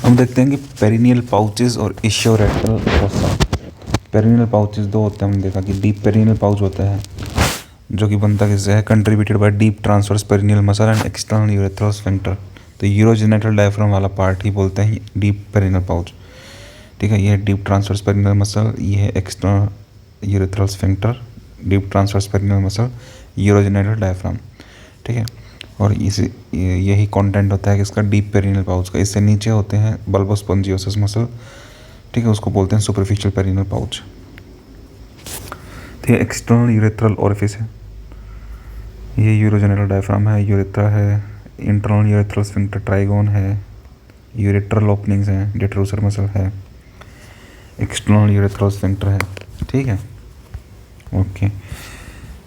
हम देखते हैं कि पेरिनियल पाउचेस और इशियोरेक्टल फोसा। पेरिनियल पाउचेस दो होते हैं, हमने देखा कि डीप पेरिनियल पाउच होता है जो कि बनता किससे है, contributed by deep transverse perineal muscle and external urethral sphincter. तो यूरोजेनिटल डायफ्राम वाला पार्ट ही बोलते हैं डीप पेरिनियल पाउच। ठीक है, ये है डीप ट्रांसवर्स पेरिनियल मसल, ये है external urethral sphincter, deep transverse perineal muscle, urogenital diaphragm. ठीक है, और इसी यही कंटेंट होता है कि इसका डीप पेरिनियल पाउच का। इससे नीचे होते हैं बल्बोस्पोंजियोसिस मसल। ठीक है, उसको बोलते हैं सुपरफिशियल पेरिनियल पाउच। ठीक है, एक्सटर्नल यूरेथ्रल ओरिफिस है, ये यूरोजेनिटल डायफ्राम है, यूरेथ्रा है, इंटरनल यूरेथ्रल स्फिंक्टर ट्राइगोन है, यूरेट्रल ओपनिंग्स हैं, डेट्रोसर मसल है, एक्सटर्नल यूरेथ्रल स्फिंक्टर है। ठीक है, okay.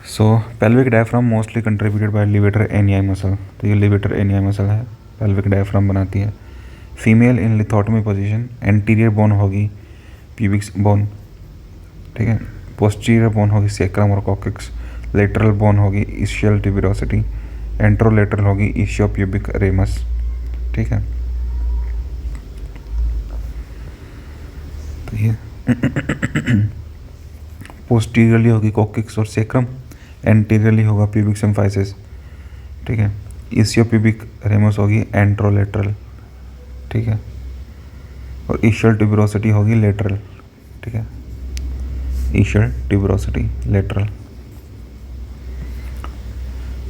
So pelvic diaphragm mostly contributed by levator ani muscle. तो ये लिवेटर एनियाई मसल है, पेल्विक डायफ्राम बनाती है। Female in lithotomy position, anterior bone होगी प्यूबिक बोन। ठीक है, पोस्टीरियर बोन होगी सेक्रम और कॉक्सिक्स, लेटरल बोन होगी इशियल ट्यूबरोसिटी, एंट्रोलेटरल होगी इशियोप्यूबिक रेमस। ठीक है, तो ये पोस्टीरियरली होगी कॉक्सिक्स और सेक्रम, एंटीरियरली होगा प्यूबिक सिम्फाइसिस। ठीक है, इशियोप्यूबिक रेमस होगी एंट्रोलेटरल। ठीक है, और इशियल ट्यूबरोसिटी होगी लेटरल। ठीक है, essential tuberosity lateral.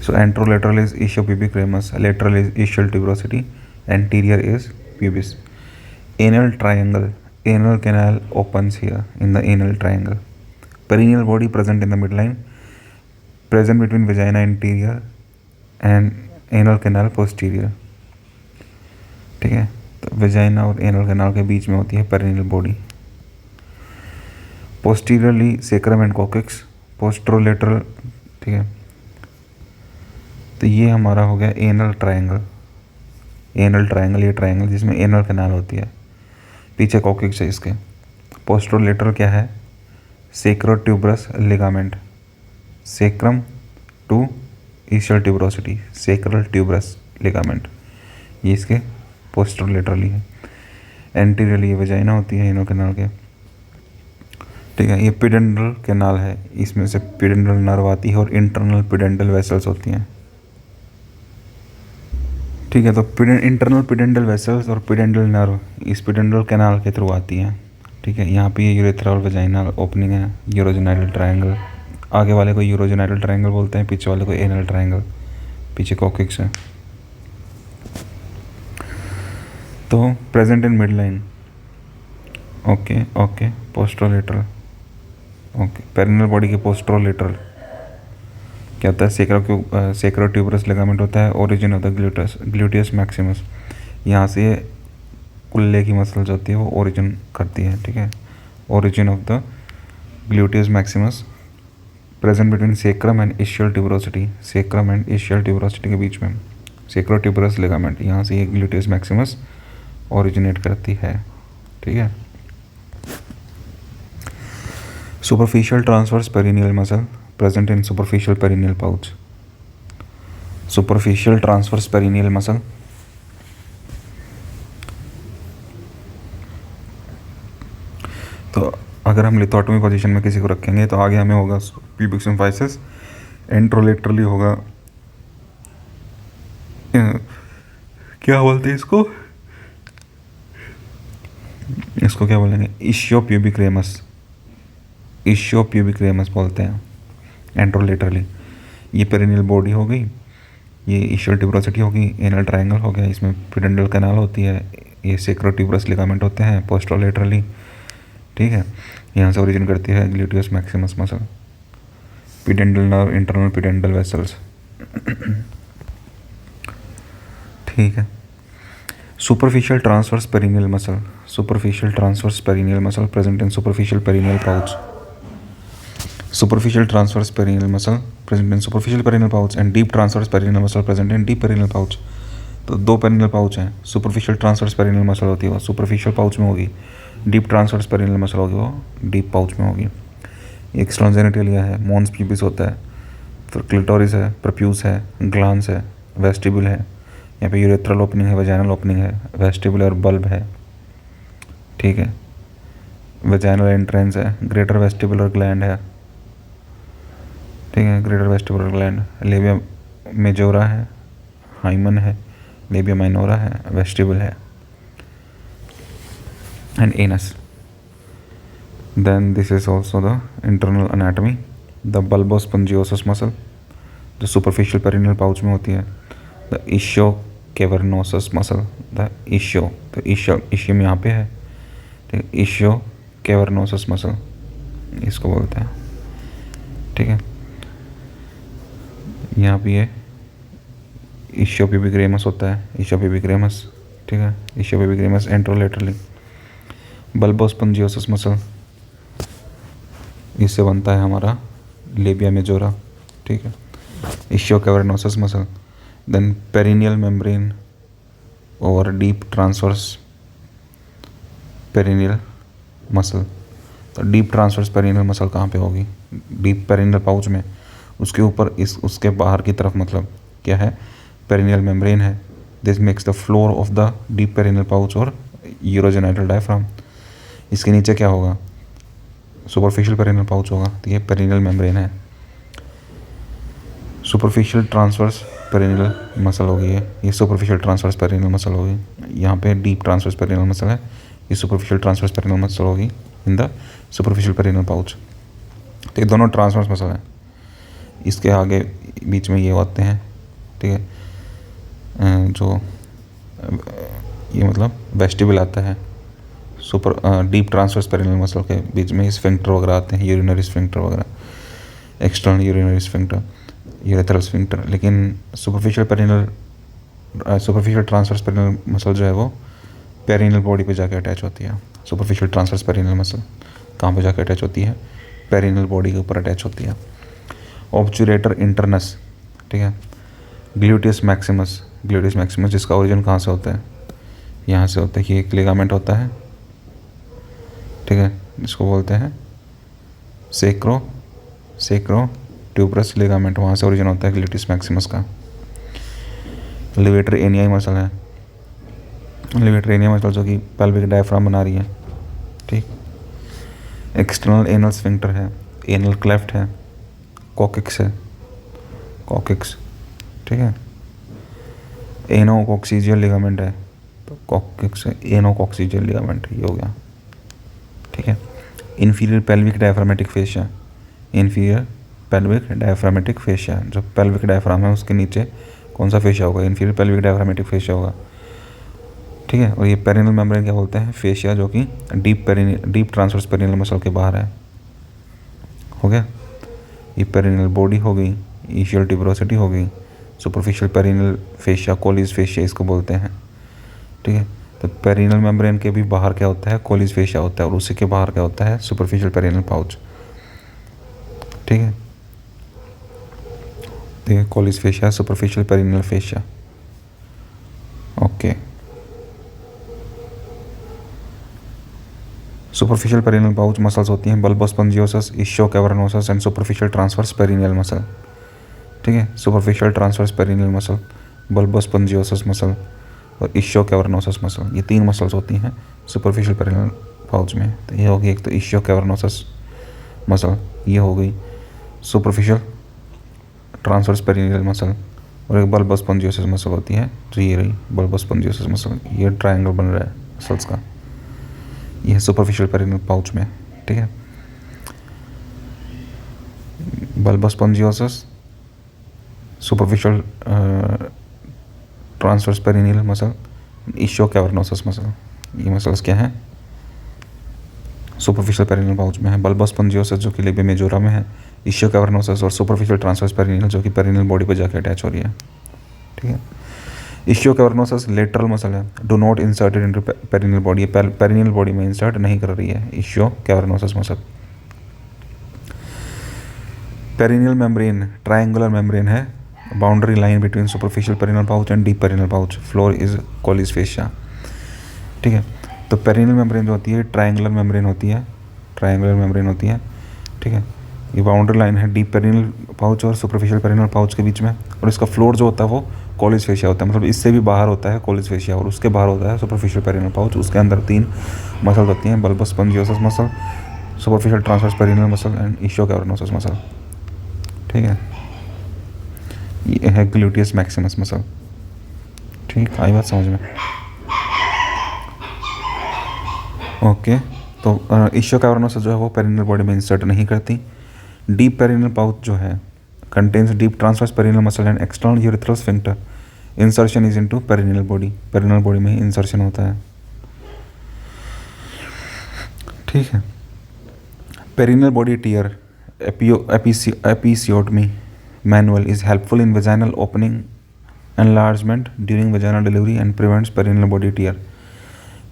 So anterolateral is ischiopubic ramus, lateral is ischial tuberosity, anterior is pubis. Anal triangle, anal canal opens here in the anal triangle. Perineal body present in the midline, present between vagina anterior and anal canal posterior. ठीक है, तो vagina और anal canal के बीच में होती है perineal body. Posteriorly sacrum and coccyx, posterolateral. ठीक है, तो ये हमारा हो गया एनल ट्रायंगल। एनल ट्रायंगल, ये ट्रायंगल जिसमें एनल कैनाल होती है, पीछे कॉक्सिक्स है इसके। पोस्ट्रोलेटरल क्या है, sacrotuberous ligament, sacrum to ischial tuberosity, sacral tuberous ligament, ये इसके पोस्ट्रोलेटरली है। एंटीरियरली ये वजाइना होती है एनल कैनाल के। ठीक है, ये पिडेंडल कैनाल है, इसमें से पिडेंडल नर्व आती है और इंटरनल पिडेंडल वेसल्स होती हैं। ठीक है, तो इंटरनल पिडेंडल वेसल्स और पिडेंडल नर्व इस पिडेंडल कैनाल के थ्रू आती हैं। ठीक है, यहाँ पे ये यूरेथ्रा और वजाइनल ओपनिंग है, यूरोजेनाइटल ट्रायंगल। आगे वाले को यूरोजेनाइटल ट्रायंगल बोलते हैं, पीछे वाले को एनल ट्रायंगल, पीछे कॉक्सिक्स है। तो present in mid line, okay okay, posterolateral, okay. Perineal body के पोस्ट्रोलेटरल क्या होता है, सेक्रोट्यूबरस लिगामेंट होता है, origin of the gluteus maximus. यहाँ से कुल्ले की मसल्स होती है वो ओरिजिन करती है। ठीक है, origin of the gluteus Maximus, present between sacrum and essential tuberosity, sacrum and essential tuberosity के बीच में सेक्रोट्यूबरस लिगामेंट, यहाँ से ये ग्लूटियस मैक्सिमस ओरिजिनेट करती है। ठीक है, superficial transverse perineal muscle present in superficial perineal pouch. Superficial transverse perineal muscle, तो अगर हम लिथोटमी पोजीशन में किसी को रखेंगे तो आगे हमें होगा प्यूबिक सिम्फाइसिस, एंट्रोलेटरली होगा क्या बोलते हैं इसको, इसको क्या बोलेंगे, इशियोप्यूबिक रेमस, इशियोप्यूबिक रेमस बोलते हैं एंट्रोलेटरली। ये पेरिनियल बॉडी हो गई, ये इशियल ट्यूबरोसिटी होगी, एनल ट्रायंगल हो गया, इसमें पिडेंडल कैनाल होती है, ये सेक्रोट्यूबरस लिगामेंट होते हैं पोस्ट्रोलेटरली। ठीक है, यहाँ से ओरिजिन करती है gluteus maximus muscle, pudendal nerve, internal pudendal vessels. ठीक है, superficial transverse perineal muscle, superficial transverse perineal muscle present in superficial perineal pouch. Superficial transverse perineal muscle present in superficial perineal pouch and deep transverse perineal muscle present in deep perineal pouch. तो दो perennial pouch हैं, superficial transverse perineal muscle होती है वो superficial pouch में होगी, deep transverse perineal muscle होगी वो डीप पाउच में होगी। एक्सटर्नल जेनिटलिया है, मॉन्स प्यूबिस होता है, फिर क्लिटोरिस है, प्रप्यूस है, ग्लांस है, वेस्टिबुल है, यहाँ पे यूरेथ्रल ओपनिंग है, वजाइनल ओपनिंग है, वेस्टिबुलर बल्ब है। ठीक है, वेजाइनल एंट्रेंस है, ग्रेटर वेस्टिबुलर ग्लैंड है, ठीक है, greater vestibular gland, labia majora है, हाइमन है, लेबिया माइनोरा है, वेस्टिबुल है, and anus. Then this is also the internal anatomy. The bulbospongiosus muscle जो superficial perineal pouch में होती है. The ischiocavernosus muscle, the ischium यहाँ पे है, ठीक है, ischiocavernosus muscle इसको बोलते हैं, ठीक है. यहाँ पे ये ischiopubic होता है, ischiopubic, ठीक है, ischiopubic एंट्रोलेटरली. bulbospongiosus muscle इससे बनता है हमारा लेबिया मेजोरा, ठीक है. Ischiocavernosus muscle, then perennial membrane और डीप ट्रांसवर्स पेरिनियल मसल. तो डीप ट्रांसवर्स पेरिनियल मसल कहाँ पे होगी? डीप पेरिनियल पाउच में, उसके ऊपर उसके बाहर की तरफ मतलब क्या है, पेरिनियल मेम्ब्रेन है. This makes the floor of the deep perineal pouch और यूरोजेनाइटल डायफ्राम. इसके नीचे क्या होगा? सुपरफिशियल पेरिनियल पाउच होगा. तो ये पेरिनियल मेम्ब्रेन है. सुपरफिशियल ट्रांसवर्स पेरिनियल मसल होगी ये सुपरफिशियल ट्रांसवर्स पेरिनियल मसल होगी. यहाँ पे डीप ट्रांसवर्स पेरिनियल मसल है, ये सुपरफिशियल ट्रांसवर्स पेरिनियल मसल होगी in the superficial perineal pouch. तो ये दोनों ट्रांसवर्स मसल हैं. इसके आगे बीच में ये होते हैं, ठीक है, जो ये मतलब वेस्टिबल आता है. डीप ट्रांसवर्स पेरिनियल मसल के बीच में स्फिंक्टर वगैरह आते हैं, यूरिनरी स्फिंक्टर वगैरह, external urinary sphincter, urethral sphincter. लेकिन सुपरफिशियल ट्रांसवर्स पेरिनियल मसल जो है वो पेरिनियल बॉडी पे जाके अटैच होती है. सुपरफिशियल ट्रांसवर्स पेरिनियल मसल कहाँ पे जाके अटैच होती है? पेरिनियल बॉडी के ऊपर अटैच होती है. ऑब्चुरेटर इंटरनस, ठीक है. ग्लूटियस मैक्सिमस जिसका ओरिजिन कहाँ से होता है? यहाँ से होता है. ये एक लिगामेंट होता है, ठीक है, इसको बोलते हैं सेक्रो ट्यूबरस लिगामेंट. वहाँ से ओरिजिन होता है ग्लूटियस मैक्सिमस का. लिवेटर एनियाई मसल है, लिवेटर एनियाई मसल जो कि पेल्विक डायफ्राम बना रही है, ठीक. एक्सटर्नल एनल स्फिंक्टर है, एनल क्लेफ्ट है, कॉकिक्स है, ठीक है. एनोकॉक्सीजियल लिगामेंट है, तो कॉकिक्स है, एनोकॉक्सीजियल लिगामेंट ये हो गया, ठीक है. इन्फीरियर पेल्विक डायफ्रामेटिक फेशिया, जो पेल्विक डायफ्राम है उसके नीचे कौन सा फेशिया होगा? इन्फीरियर पेल्विक डायफ्रामेटिक फेशिया होगा, ठीक है. और ये पेरिनियल मेम्ब्रेन क्या बोलते हैं? फेशिया, जो कि डीप ट्रांसवर्स पेरिनियल मसल के बाहर है. हो गया. ये पेरिनियल बॉडी हो गई, इशियल ट्यूबरोसिटी हो गई, सुपरफिशियल पेरिनियल फेशिया, कोलिस फेशिया इसको बोलते हैं, ठीक है. तो पेरिनियल मेम्ब्रेन के भी बाहर क्या होता है? कोलिस फेशिया होता है, और उसी के बाहर क्या होता है? सुपरफिशियल पेरिनियल पाउच, ठीक है. देखिए, Colles fascia, superficial perineal fascia, okay. Superficial perineal pouch muscles होती हैं bulbospongiosus, ischiocavernosus and superficial transverse perineal muscle, ठीक है. Superficial transverse perineal muscle, bulbospongiosus muscle और इश्चियोकैवर्नोसस मसल, ये 3 मसल्स होती हैं सुपरफिशियल पेरिनियल पाउच में. तो ये होगी एक तो इश्चियोकैवर्नोसस मसल, ये हो गई सुपरफिशियल ट्रांसवर्स पेरिनियल मसल, और एक बल्बोस्पोंजियोसस मसल होती है जो ये रही बल्बोस्पोंजियोसस मसल. ये ट्रायंगल बन रहा है मसल्स का, ये है सुपरफिशियल पेरिनियल पाउच में, ठीक है. Bulbospongiosus, superficial transverse perineal muscle, ischiocavernosus muscle. ये मसल्स क्या हैं? सुपरफिशियल पेरिनियल पाउच में है. बल्बोस्पोंजियोसस जो कि लेबिया मेजोरा में है, इश्चियोकैवर्नोसस और सुपरफिशियल ट्रांसवर्स पेरिनियल जो कि पेरिनियल बॉडी पर जाके अटैच हो रही है, ठीक है. इश्चियोकैवर्नोसस लेटरल मसल है, do not inserted into perineal body, perineal body में इंसर्ट नहीं कर रही है ischiocavernosus muscle. Perineal membrane triangular membrane है, boundary line between superficial perineal pouch and deep perineal pouch, floor is Colles fascia, ठीक है. तो पेरिनियल मेम्ब्रेन जो होती है ट्रायंगुलर मेम्ब्रेन होती है, ठीक है. ये बाउंड्री लाइन है डीप पेरिनियल पाउच और सुपरफिशियल पेरिनियल पाउच के बीच में, और इसका फ्लोर जो होता है वो कॉलेज फेशिया होता है, मतलब इससे भी बाहर होता है कॉलेज फेशिया, और उसके बाहर होता है सुपरफिशियल पेरिनियल पाउच। उसके अंदर 3 मसल होती हैं, bulbus spongiosus muscle, superficial transverse perineal muscle and ischio cavernosus muscle. ठीक है, ये है ग्लूटियस मैक्सिमस मसल। ठीक, आई बात समझ में? ओके, तो इशियो कैवर्नोसस जो है वो पेरिनियल बॉडी में इंसर्ट नहीं करती। डीप पेरिनियल पाउच जो है contains deep transverse perineal muscle and external urethral sphincter, insertion is into perineal body, perineal body में ही इंसर्शन होता है। ठीक है, perineal body tear episiotomy manual is helpful in vaginal opening enlargement during vaginal delivery and prevents perineal body tear.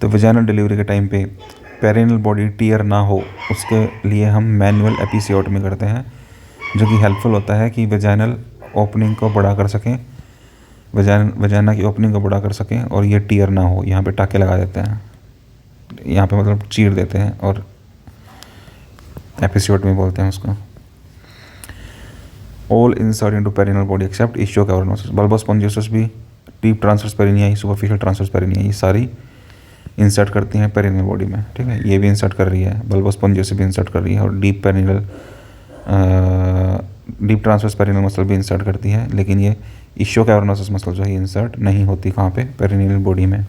तो vaginal delivery के time पे perineal body tear ना हो उसके लिए हम मैनुअल एपिसियोटमी करते हैं, जो कि हेल्पफुल होता है कि वेजाइनल ओपनिंग को बड़ा कर सकें, वेजाइना की ओपनिंग को बड़ा कर सकें और ये टीयर ना हो। यहाँ पे टाँके लगा देते हैं, यहाँ पे मतलब चीर देते हैं, और एपिसियोटमी बोलते हैं उसको। All insert into perineal body except ischio cavernosus. Bulbus spongiosus भी, deep transverse perinea, superficial transverse perinea, ये सारी इंसर्ट करती हैं पेरिनियल बॉडी में। ठीक है, ये भी इंसर्ट कर रही है, बल्बस स्पॉन्जियोसस भी इंसर्ट कर रही है, और डीप ट्रांसवर्स पेरिनियल मसल भी इंसर्ट करती है, लेकिन ये इशियो कैवर्नोसस मसल जो है इंसर्ट नहीं होती कहाँ पे, पेरिनियल बॉडी में।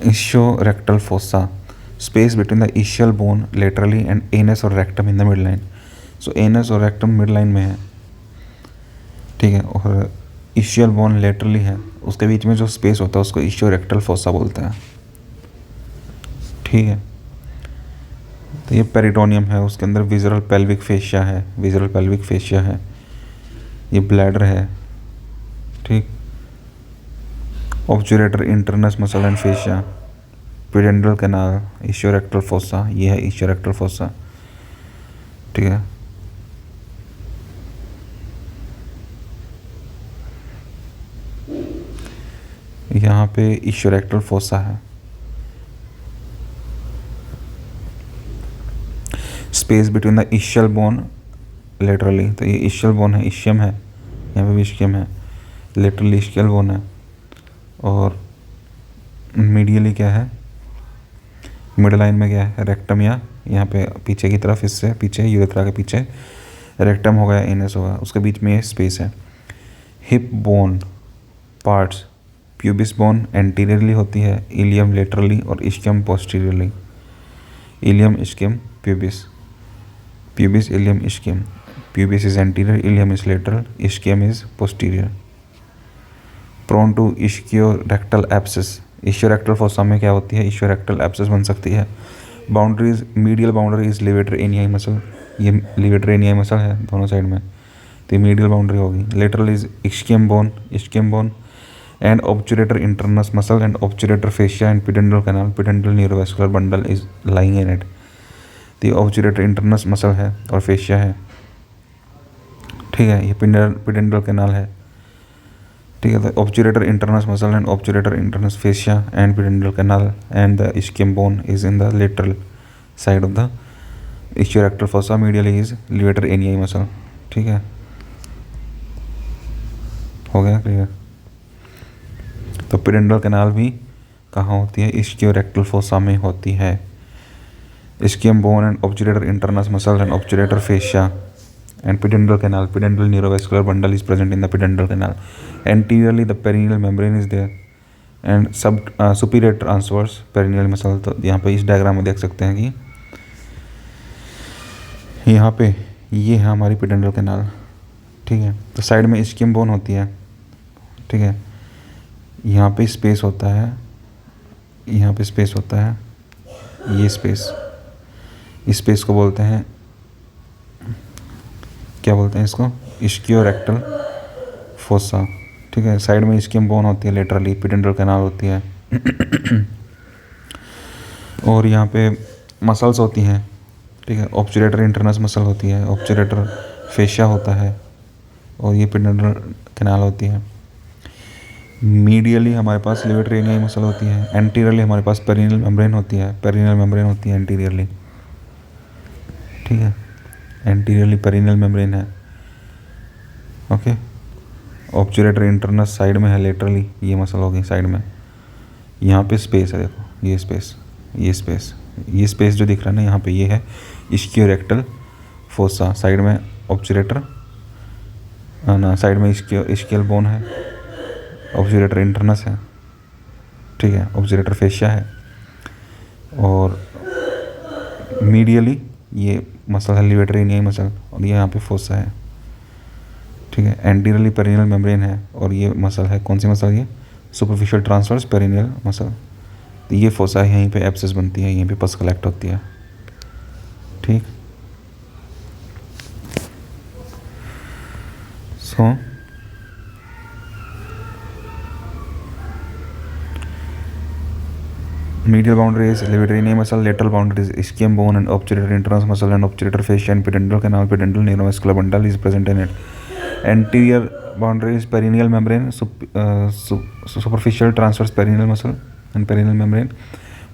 Ischio rectal fossa, space between the ischial bone laterally and anus और rectum in the mid line. So anus और रेक्टम मिड लाइन में है, ठीक है, और इशियल बोन लेटरली है, उसके बीच में जो स्पेस होता है उसको इशियो रेक्टल फोसा बोलते हैं। ठीक है, तो ये पेरिटोनियम है, उसके अंदर विजरल पेल्विक फेशिया है, विजरल पेल्विक फेशिया है, ये ब्लैडर है। ठीक, obturator internus muscle and fascia, pudendal canal, ischio rectal fossa, ये है इशियो रेक्टल फोसा। ठीक है, यहाँ पे इशियो रेक्टल फोसा है। Space between the ischial bone laterally, तो ये इशियल बोन है, इशियम है, यहाँ पे भी इशियम है, लेटरली इशियल बोन है, और मीडियली क्या है, मिड लाइन में क्या है, रेक्टम, या यहाँ पे पीछे की तरफ, इससे पीछे यूरेथ्रा के पीछे रेक्टम हो गया, एनस होगा, उसके बीच में ये स्पेस है। Hip bone parts, pubis bone anteriorly होती है, इलियम लेटरली और ischium posteriorly. Ilium, ischium, pubis, pubis, ilium, ischium. Pubis is anterior, ilium is lateral, ischium is posterior. Prone to ischio rectal abscess, ischio rectal fossa में क्या होती है, ischio rectal abscess बन सकती है। Boundaries, medial boundary is levator ani muscle, ये levator ani muscle है दोनों साइड में, तो मीडियल बाउंड्री होगी। Lateral is ischium bone and obturator internus muscle and obturator fascia and pudendal canal, pudendal neurovascular bundle is lying in it. तो ये ऑब्चुरेटर internus muscle है और फेशिया है। ठीक है, ये पिडेंड्रल कैनाल है। ठीक है, तो obturator internus muscle and obturator internus fascia and pudendal canal and the ischium bone is in the lateral side of the ischio rectal fossa, medially is levator ani muscle. ठीक है, हो गया क्लियर? तो पिडेंड्रल canal भी कहाँ होती है, ischio rectal fossa में होती है। Ischium bone and obturator internus muscle and obturator fascia and pudendal canal, pudendal neurovascular bundle is present in the pudendal canal. Anteriorly the perineal membrane is there and superior transverse perineal muscle। तो यहाँ पे इस diagram में देख सकते हैं कि यहाँ पे ये है हमारी pudendal canal। ठीक है, तो साइड में इस्कियम बोन होती है। ठीक है, यहाँ पे स्पेस होता है, यहाँ पे स्पेस होता है, ये स्पेस, इस स्पेस को बोलते हैं, क्या बोलते हैं इसको, इस्कियो रेक्टल फोसा। ठीक है, साइड में इस्कियम बोन होती है, लेटरली पिडेंड्रल कैनाल होती है और यहाँ पे मसल्स होती हैं। ठीक है, ऑब्चुरेटर इंटरनस मसल होती है, ऑब्चुरेटर फेशिया होता है और ये पिडेंड्रल कैनाल होती है। मीडियली हमारे पास लिवेटर एनियाई मसल होती है, एंटीरियरली हमारे पास पेरिनियल मेम्ब्रेन होती है, पेरिनियल मेम्ब्रेन होती है एंटीरियरली। ठीक है, एंटीरियरली पेरिनियल मेम्ब्रेन है ओके। ऑब्चुरेटर इंटरनस साइड में है लेटरली, ये मसल होगी साइड में। यहाँ पे स्पेस है, देखो ये स्पेस, ये स्पेस, ये स्पेस जो दिख रहा है ना यहाँ पे, ये है इस्कियोरेक्टल फोसा। साइड में ऑब्चुरेटर ना, साइड में इस्कियल बोन है, ऑब्चुरेटर इंटरनस है, ठीक है, ऑब्चुरेटर फेशिया है, और मीडियली ये मसल है लिवेटर एनियाई मसल, और ये यहाँ पे फोसा है, ठीक है। एंटीरियरली पेरिनियल मेम्ब्रेन है, और ये मसल है, कौन सी मसल, ये सुपरफिशियल ट्रांसवर्स पेरिनियल मसल। तो ये फोसा है, यहीं पे एब्सेस बनती है, यहीं पे पस कलेक्ट होती है, ठीक। सो medial boundary is levator eniae muscle, lateral boundary is ischium bone and obturator internus muscle and obturator fascia and pudendal canal, pudendal neurovascular bundle is present in it. Anterior boundary is perineal membrane, superficial transverse perineal muscle and perineal membrane.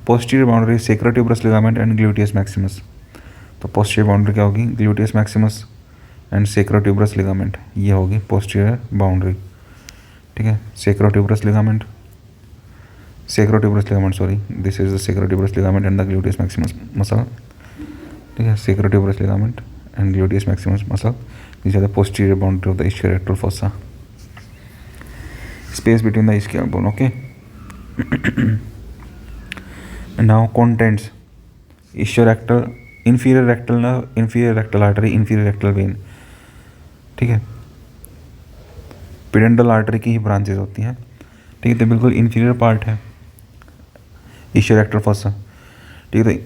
Posterior boundary is sacrotuberous ligament and gluteus maximus. तो posterior boundary क्या होगी, gluteus maximus and sacrotuberous ligament, ये होगी posterior boundary, ठीक है। sacrotuberous ligament, sorry, this is the sacrotuberous ligament and the gluteus maximus muscle, ठीक है। sacrotuberous ligament and gluteus maximus muscle, these are the posterior boundary of the ischiorrectal fossa, space between the ischial bone, okay. And now contents, ischiorrectal, inferior rectal nerve, inferior rectal artery, inferior rectal vein, ठीक है। पिडेंडल artery की ही branches होती हैं, ठीक है। तो बिल्कुल inferior part है इशियोरेक्टल फोसा, ठीक है। तो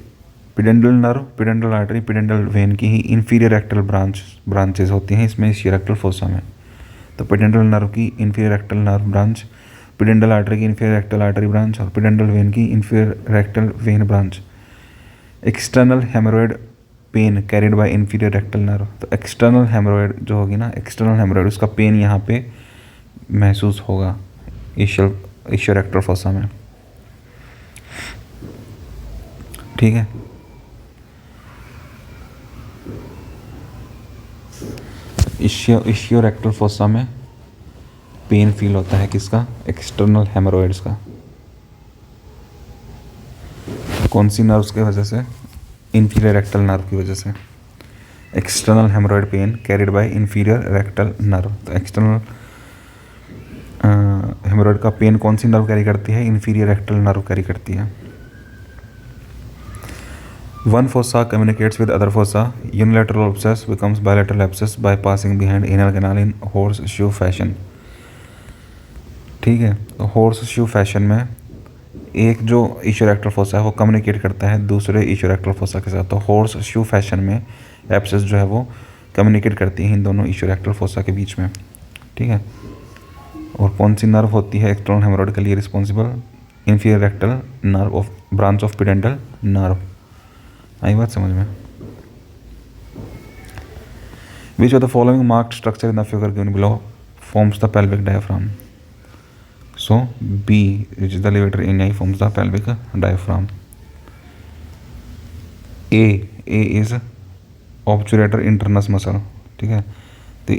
पिडेंडल नर्व, पिडेंडल आर्टरी, पिडेंडल वेन की ही इंफीरियर रेक्टल ब्रांचेज होती हैं इसमें इशियोरेक्टल फोसा में। तो पिडेंडल नर्व की inferior rectal nerve branch, pudendal artery की इंफीरियर रेक्टल आर्टरी ब्रांच, और पिडेंडल वेन की inferior rectal vein branch. External haemorrhoid pain carried by inferior rectal nerve, तो एक्सटर्नल हेमोरॉइड जो होगी ना, एक्सटर्नल हेमोरॉइड, उसका पेन यहाँ पे महसूस होगा इशियोरेक्टल फोसा में, ठीक है। इशियोरेक्टल फोसा में पेन फील होता है किसका, एक्सटर्नल हेमोरॉइड्स का। कौन सी नर्व्स की वजह से, इंफीरियर रेक्टल नर्व की वजह से। External haemorrhoid pain carried by inferior rectal nerve, तो एक्सटर्नल हेमोरॉइड का पेन कौन सी नर्व कैरी करती है, इंफीरियर रेक्टल नर्व कैरी करती है। One fossa communicates with other fossa. Unilateral abscess becomes bilateral abscess by passing behind anal canal in horseshoe fashion, ठीक है। तो horseshoe fashion में एक जो इशियोरेक्टल फोसा है वो कम्युनिकेट करता है दूसरे इशियोरेक्टल फोसा के साथ। तो horseshoe fashion में एब्सेस जो है वो कम्युनिकेट करती है इन दोनों इशियोरेक्टल फोसा के बीच में, ठीक है। और कौन सी नर्व होती है एक्सटर्नल हेमोरॉइड के लिए responsible, inferior rectal nerve of branch of pudendal nerve. आई बात समझ में। Which of the following marked structure in the figure given below forms the pelvic diaphragm? So B, which is the levator enae, forms the pelvic diaphragm. A is obturator internus muscle, ठीक है। तो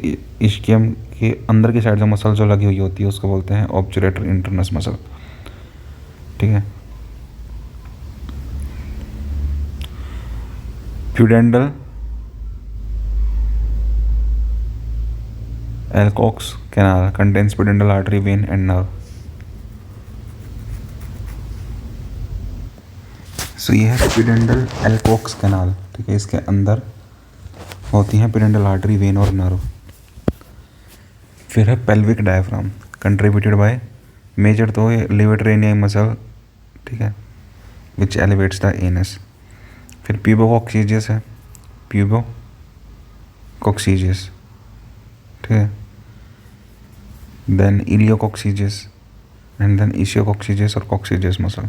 ischium के अंदर की side जो muscle जो लगी हुई होती है उसको बोलते हैं obturator internus muscle, ठीक है। Pudendal Alcox canal contains pudendal artery, vein and nerve. So ये है pudendal Alcox canal, ठीक है। इसके अंदर होती हैं pudendal artery, vein और nerve। फिर है pelvic diaphragm contributed by major तो है levator enae muscle, ठीक है, which elevates the anus। फिर प्यूबोकॉक्सीजियस है, प्यूबोकॉक्सीजियस, ठीक है। देन इलियोकॉक्सीजियस एंड देन इशियोकॉक्सीजियस और कॉक्सीजियस मसल।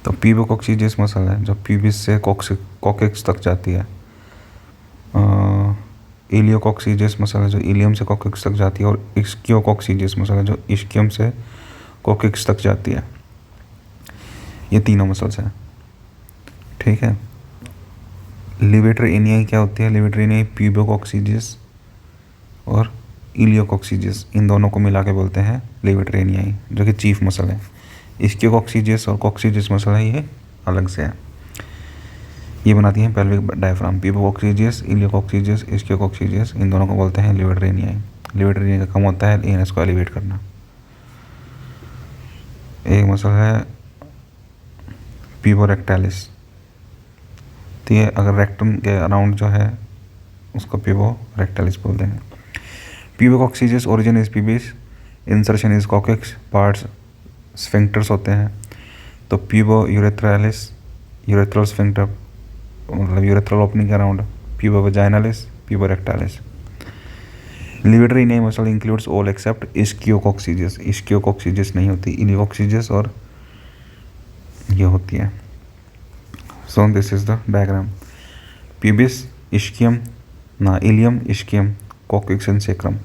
तो प्यूबोकॉक्सीजियस मसल है जो प्यूबिस से कॉक्सिक्स तक जाती है। इलियोकॉक्सीजियस मसल है जो इलियम से कॉक्सिक्स तक जाती है, और इस्कियोकॉक्सीजियस मसल है जो इस्कियम से कॉक्सिक्स तक जाती है। ये तीनों मसल्स हैं, ठीक है। लिवेटर एनियाई क्या होती है, लिवेटर एनियाई प्यूबोकॉक्सीजियस और इलियोकोक्सीजियस, इन दोनों को मिला के बोलते हैं लेविट रेनियाई, जो कि चीफ मसल है। इस्कियोकोक्सीजियस और कोक्सीजियस मसल है, ये अलग से है। ये बनाती हैं पेल्विक डायफ्राम। पिबोकोक्सीजियस, इलियोकोक्सीजियस, इस्कियोकोक्सीजियस, इन दोनों को बोलते हैं लेविट रेनियाई। लेविट रेनियाई का काम होता है एनस को एलिवेट करना। एक मसल है पिबोरेक्टालिस, तो ये अगर रेक्टम के अराउंड जो है उसको पिबोरेक्टालिस बोलते हैं। Pubococcygeus origin is pubis, insertion is coccyx, parts sphincters होते हैं। तो पिबो यूरेथ्रालिस, यूरेथ्रल स्फिंक्टर मतलब यूरेथ्रल ओपनिंग के around. Pubo vaginalis, puborectalis. Levator ani muscle includes all except ischiococcygeus, ischiococcygeus नहीं होती, इलियोकोक्सीजियस और ये होती है। So this is the diagram. Pubis, ischium ना, ilium, ischium, coccyx and sacrum.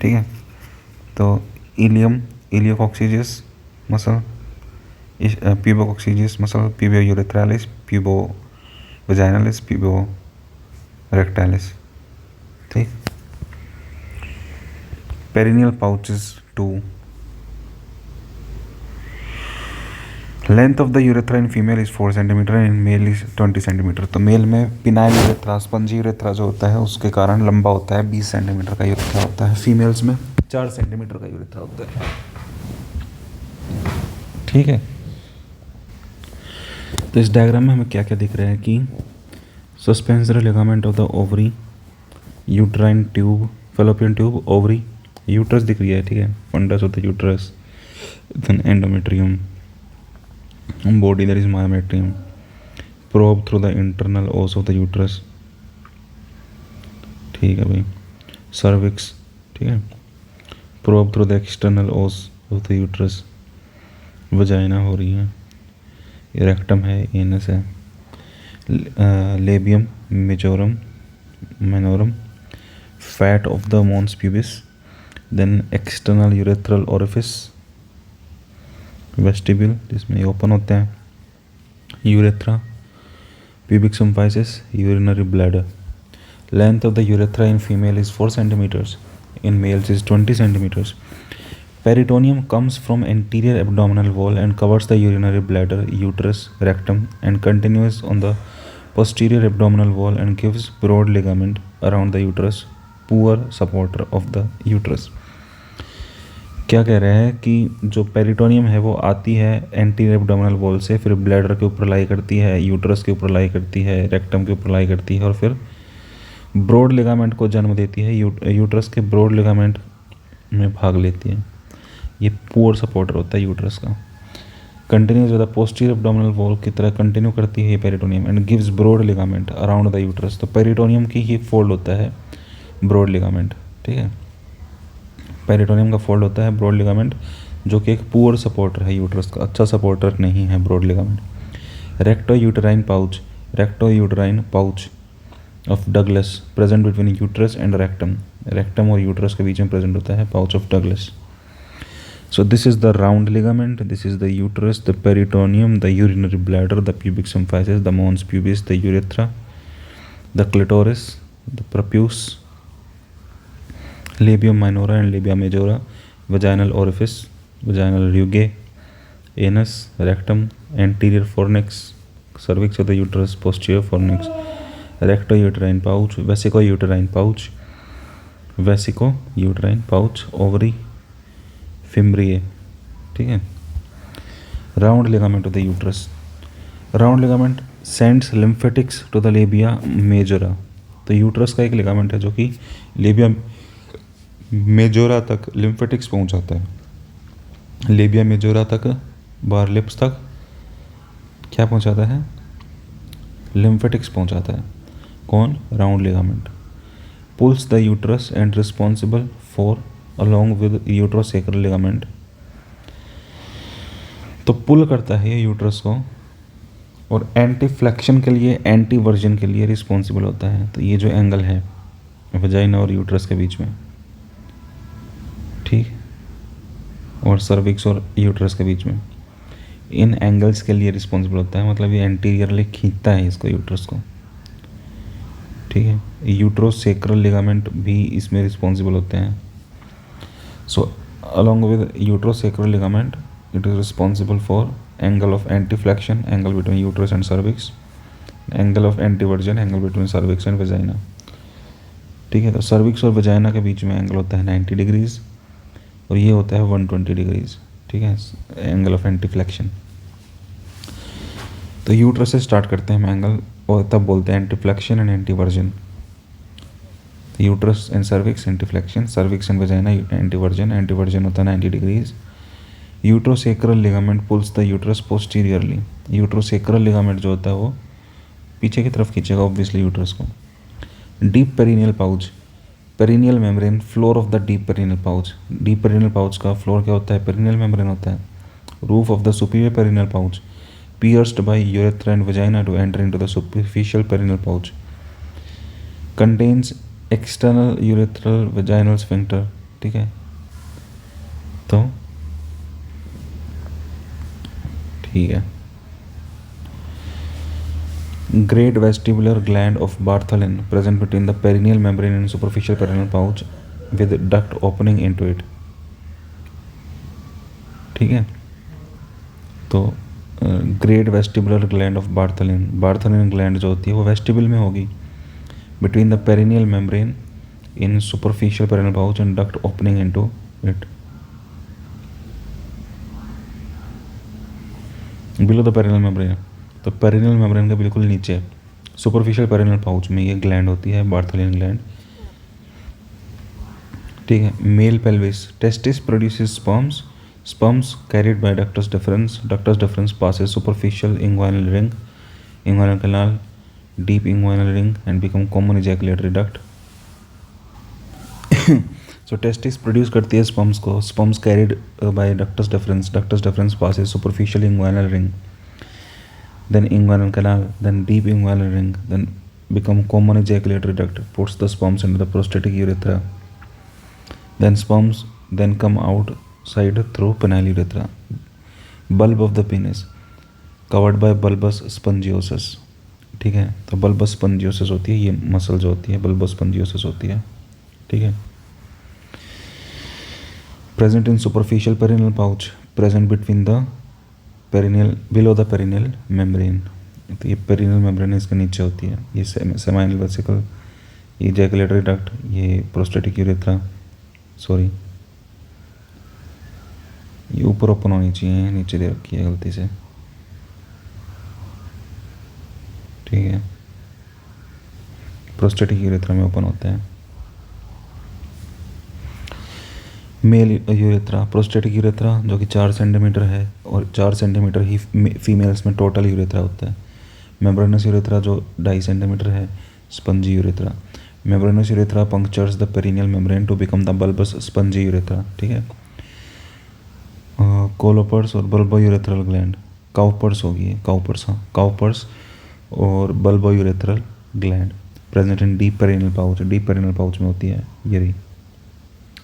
ठीक है, तो ilium, iliococcygeus muscle, pubococcygeus muscle, pubo urethralis, pubo vaginalis, pubo रेक्टालिस। ठीक। Perineal pouches 2। Length of the urethra in female is 4 centimetre, in male is 20 centimetre. तो male में penile urethra, spongy urethra जो होता है उसके कारण लंबा होता है, 20 सेंटीमीटर का यूरेथ्रा होता है। फीमेल्स में 4 सेंटीमीटर का यूरेथ्रा होता है। ठीक है, तो इस डायग्राम में हमें क्या क्या दिख रहा है कि suspensory ligament of the ovary, uterine tube, fallopian tube, ovary, uterus दिख रही है। ठीक है, fundus of the uterus, then endometrium, body that is myometrium, probe through the internal os of the uterus। ठीक है भाई, cervix। ठीक है, probe through the external os of the uterus, vagina हो रही है, rectum है, anus है, labium majorum, minorum, fat of the mons pubis, then external urethral orifice, vestibule जिसमें ओपन होते हैं, urethra, pubic symphysis, urinary bladder। Length of the urethra in female is 4 centimeters, in males is 20 centimeters। Peritoneum comes from anterior abdominal wall and covers the urinary bladder, uterus, rectum, and continues on the posterior abdominal wall and gives broad ligament around the uterus, poor supporter of the uterus। क्या कह रहे हैं कि जो peritoneum है वो आती है एंटीरियर एब्डोमिनल वॉल से, फिर ब्लैडर के ऊपर लाई करती है, यूट्रस के ऊपर लाई करती है, रेक्टम के ऊपर लाई करती है, और फिर ब्रॉड लिगामेंट को जन्म देती है, यूट्रस के ब्रॉड लिगामेंट में भाग लेती है। ये पुअर सपोर्टर होता है यूट्रस का। Continuous with the posterior abdominal wall की तरह कंटिन्यू करती है ये peritoneum and gives broad ligament around the uterus. तो पेरिटोनियम की ही फोल्ड होता है ब्रॉड लिगामेंट। ठीक है, पेरिटोनियम का फोल्ड होता है ब्रॉड लिगामेंट, जो कि एक पुअर सपोर्टर है यूट्रस का, अच्छा सपोर्टर नहीं है broad ligament. Recto uterine pouch of Douglas present between uterus and rectum, rectum और यूट्रस के बीच में प्रेजेंट होता है pouch of Douglas. So this is the round ligament, this is the uterus, the peritoneum, the urinary bladder, the pubic symphysis, the mons pubis, the urethra, the clitoris, the prepuce, labium minora and labia majora, vaginal orifice, vaginal rugae, anus, rectum, anterior fornix, cervix of the uterus, posterior fornix, recto uterine pouch, vesico uterine pouch, vesico uterine pouch, ovary, fimbriae. ठीक है, round ligament of the uterus, round ligament sends lymphatics to the labia majora. तो uterus का एक ligament है जो कि labia majora तक lymphatics पहुंचाता है। लेबिया मेजोरा तक, बार लिप्स तक क्या पहुंचाता है? लिम्फेटिक्स पहुंचाता है। कौन? Round ligament. Pulls the uterus and responsible for along with uterosacral ligament. तो पुल करता है ये यूट्रस को और एंटी फ्लेक्शन के लिए, एंटी वर्जन के लिए रिस्पॉन्सिबल होता है। तो ये जो एंगल है वजाइना और यूट्रस के बीच में, ठीक, और सर्विक्स और यूट्रस के बीच में, इन एंगल्स के लिए रिस्पॉन्सिबल होता है। मतलब ये एंटीरियरली खींचता है इसको, यूट्रस को। ठीक है, यूट्रोसेक्रल लिगामेंट भी इसमें रिस्पॉन्सिबल होते हैं. सो along with uterosacral ligament, it is responsible for angle of antiflexion, angle between uterus and cervix, angle of antiversion, angle between cervix and vagina. ठीक है, तो सर्विक्स और वजाइना के बीच में एंगल होता है 90 डिग्रीज और ये होता है 120 डिग्रीज. ठीक है, एंगल ऑफ एंटीफ्लेक्शन. तो यूट्रस से स्टार्ट करते हैं हम एंगल और तब बोलते हैं anteflexion and anteversion. Uterus and cervix anteflexion, cervix and vagina anteversion. Anteversion होता है 90 degrees. Uterosacral ligament pulls the uterus posteriorly. Uterosacral ligament जो होता है वो पीछे की तरफ खींचेगा ऑब्वियसली यूट्रस को. Deep perineal pouch, perineal membrane, floor of the deep perineal pouch. Deep perineal pouch का फ्लोर क्या होता है? पेरिनियल मेम्ब्रेन होता है. Roof of the superior perineal pouch, pierced by urethra and vagina to enter into the superficial perineal pouch. Contains external urethral vaginal sphincter. ठीक है, तो ठीक है. Great vestibular gland of Bartholin present between the perineal membrane and superficial perineal pouch with duct opening into it. ठीक है, तो great vestibular gland of Bartholin. Bartholin gland जो होती है वो वेस्टिबल में होगी between the perineal membrane in superficial perineal pouch and duct opening into it. Below the perineal membrane, तो पेरिनियल मेम्ब्रेन के बिल्कुल नीचे सुपरफिशियल पेरिनियल पाउच में ये ग्लैंड होती है, बार्थलिन ग्लैंड. ठीक है. Male pelvis, testis produces sperms. Sperms carried by ductus deferens. Ductus deferens passes superficial inguinal ring, inguinal canal, deep inguinal ring and become common ejaculatory duct. So testis produce करती है sperms को. Sperms carried by ductus deferens. Ductus deferens passes superficial inguinal ring, then inguinal canal, then deep inguinal ring, then become common ejaculatory duct. Puts the sperms into the prostatic urethra. Then sperms then come out side through penile urethra. Bulb of the penis covered by bulbous spongiosus. ठीक है, तो bulbous spongiosus होती है ये muscle जो होती है, bulbous spongiosus होती है. ठीक है. Present in superficial perineal pouch, present between the perineal, below the perineal membrane. तो ये perineal membrane इसके नीचे होती है. ये seminal vesicle, ये ejaculatory duct, ये prostatic urethra, सॉरी ये ऊपर ओपन होनी चाहिए, नीचे दे रखी है गलती से. ठीक है, प्रोस्टेटिक यूरेथ्रा में ओपन होते हैं. मेल यूरेथ्रा, प्रोस्टेटिक यूरेथ्रा जो कि 4 सेंटीमीटर है और 4 सेंटीमीटर ही फीमेल्स में टोटल यूरेथ्रा होता है. मेम्ब्रेनस यूरेथ्रा जो 2.5 सेंटीमीटर है, spongy urethra. Membranous urethra punctures the perineal membrane to become the bulbous spongy urethra. ठीक है. कोलोपर्स और बल्बोयूरेथ्रल ग्लैंड, काउपर्स होगी, काउपर्स, हाँ काउपर्स और bulbourethral gland present in deep perineal pouch. Deep perineal pouch में होती है ये रही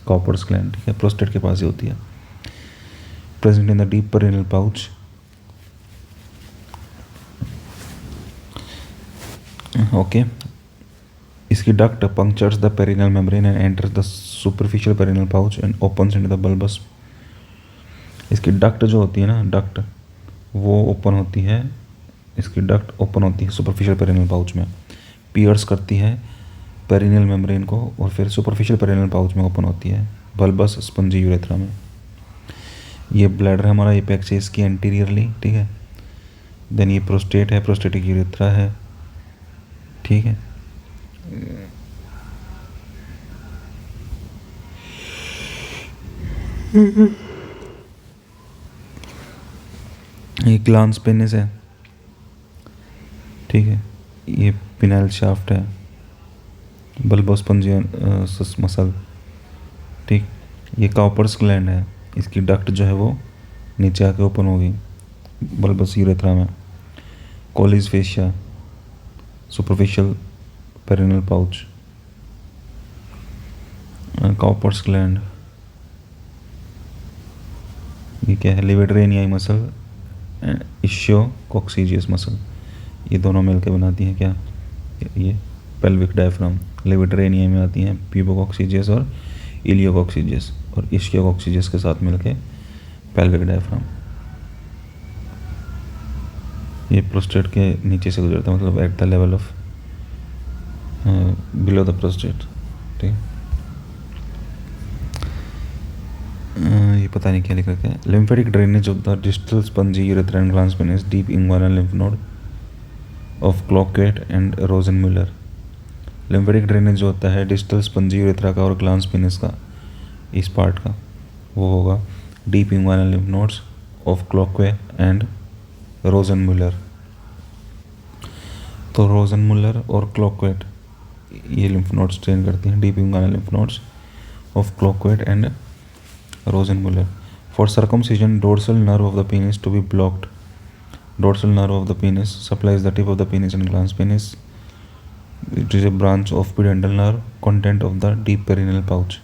काउपर्स ग्लैंड. ठीक है, प्रोस्टेट के पास ही होती है. Present in the deep perineal pouch. Okay. इसकी duct punctures the perineal membrane and enters the superficial perineal pouch and opens into the bulbous. इसकी डक्ट जो होती है ना, डक्ट वो ओपन होती है, इसकी डक्ट ओपन होती है सुपरफिशियल पेरिनियल पाउच में, पियर्स करती है पेरिनियल मेम्ब्रेन को और फिर सुपरफिशियल पेरिनियल पाउच में ओपन होती है बल्बस स्पंजी यूरेथ्रा में. ये ब्लैडर है हमारा, ये पैक्स है इसकी एंटीरियरली. ठीक है. देन ये प्रोस्टेट है, प्रोस्टेटिक यूरेथ्रा है. ठीक है. ये ग्लांस पेनिस है. ठीक है. ये पिनाइल शाफ्ट है, बल्बोस्पंजियस मसल. ठीक. ये काउपर्स ग्लैंड है, इसकी डक्ट जो है वो नीचे आके ओपन होगी बल्बस यूरेथ्रा में. Colles fascia, superficial perineal pouch, Cowper's gland. ये क्या है? Levator ani muscle, ischio coccygeus muscle. ये दोनों मिलकर बनाती हैं क्या? ये पेल्विक डायफ्राम। लेवेटर एनिया में आती हैं प्यूबोकॉक्सीजियस और इलियोकॉक्सीजियस, और इश्कियोकॉक्सीजियस के साथ मिलके पेल्विक डायफ्राम। ये प्रोस्टेट के नीचे से गुजरता है, मतलब at the level of below the prostate. ठीक, ये पता नहीं क्या लिखा है। Lymphatic drainage of the distal spongy urethra and glans penis deep inguinal lymph node of Cloquet and Rosenmuller. Lymphatic drainage जो होता है डिस्टल स्पंजी यूरेथ्रा का और ग्लांस पेनिस का, इस पार्ट का, वो होगा deep inguinal lymph nodes of Cloquet and Rosenmuller. तो रोजनमुलर और क्लॉक्वेट ये लिम्फ नोड्स ट्रेन करती हैं, deep inguinal lymph nodes of Cloquet and Rosenmuller. For circumcision dorsal nerve of the penis to be blocked. Dorsal nerve of the penis supplies the tip of the penis and glans penis. It is a branch of pudendal nerve, content of the deep perineal pouch.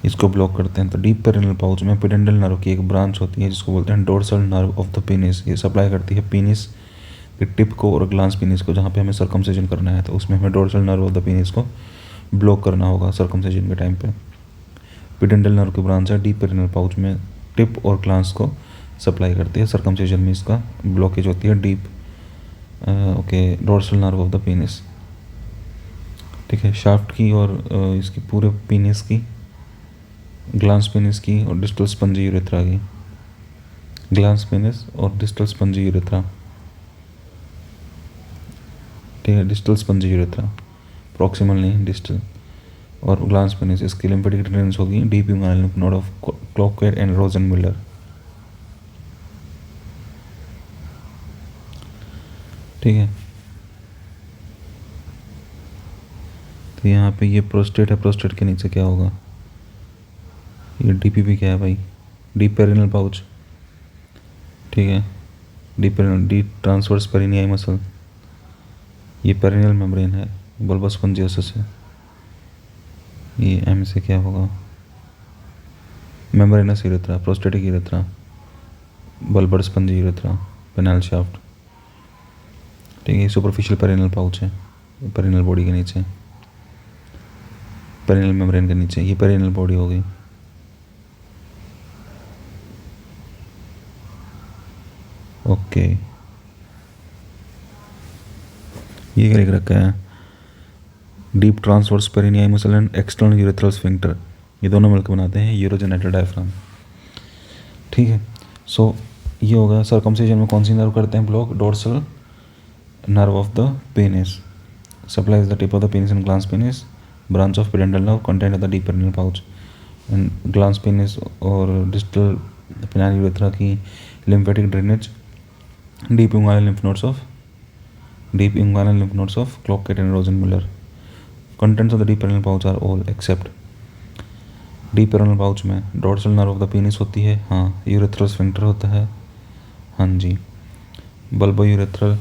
इसको block करते हैं। तो deep perineal pouch में पिडेंडल nerve की एक branch होती है जिसको बोलते हैं dorsal nerve of the penis. ये सप्लाई करती है पेनिस के टिप को और ग्लांस पेनिस को, जहाँ पे हमें सर्कमसिजन करना है। तो उसमें हमें dorsal nerve of the penis को ब्लॉक करना होगा सर्कमसिजन के टाइम पे। पिडेंडल नर्व की ब्रांच है डीप पेरिनेल पाउच में, टिप और ग्लांस को सप्लाई करती है। सर्कमसिजन में इसका ब्लॉकेज होती है deep dorsal nerve of the penis. ठीक है, शाफ्ट की और इसकी पूरे पेनिस की, ग्लांस पेनिस की और डिस्टल स्पंजी यूरेथ्रा की। ग्लांस पेनिस और डिस्टल स्पंजी यूरेथ्रा। ठीक है, डिस्टल स्पंजी यूरेथ्रा, प्रॉक्सिमल नहीं, डिस्टल। और ग्लांस पेनिस, इसकी लिम्फेटिक ड्रेनेज होगी deep inguinal lymph node of Cloquet and Rosenmuller. ठीक है, तो यहाँ पे ये प्रोस्टेट है, प्रोस्टेट के नीचे क्या होगा, ये डीपीपी क्या है भाई, डीप पेरिनेल पाउच। ठीक है, deep perineal, deep transverse perineal muscle, ये पेरिनियल मेम्ब्रेन है, बल्बस स्पंजियोसिस है। ये एम से क्या होगा, membranes urethra, prostatic urethra, bulbar spongy urethra, penal shaft. ठीक है, सुपरफिशियल पेरिनेल पाउच है पेरिनेल बॉडी के नीचे, पेरिनेल मेम्ब्रेन के नीचे, ये पेरिनेल बॉडी हो गई। ओके, ये क्या लिख रखा है, deep transverse perineal muscle and external urethral sphincter, ये दोनों मिलकर बनाते हैं यूरोजेनिटल डायफ्राम। ठीक है, सो ये हो गया। सर्कमसिजन में कौन सी नर्व करते हैं block, dorsal nerve of the penis supplies the tip of the penis and glans penis, branch of pudendal nerve, content of the deep perineal pouch। and glans penis और distal penile urethra की lymphatic drainage deep inguinal lymph nodes of Cloquet and Rosenmuller। contents of the deep perineal pouch are all except deep perineal pouch में dorsal nerve of the penis होती है, हाँ, urethral sphincter होता है, हाँ जी, bulbourethral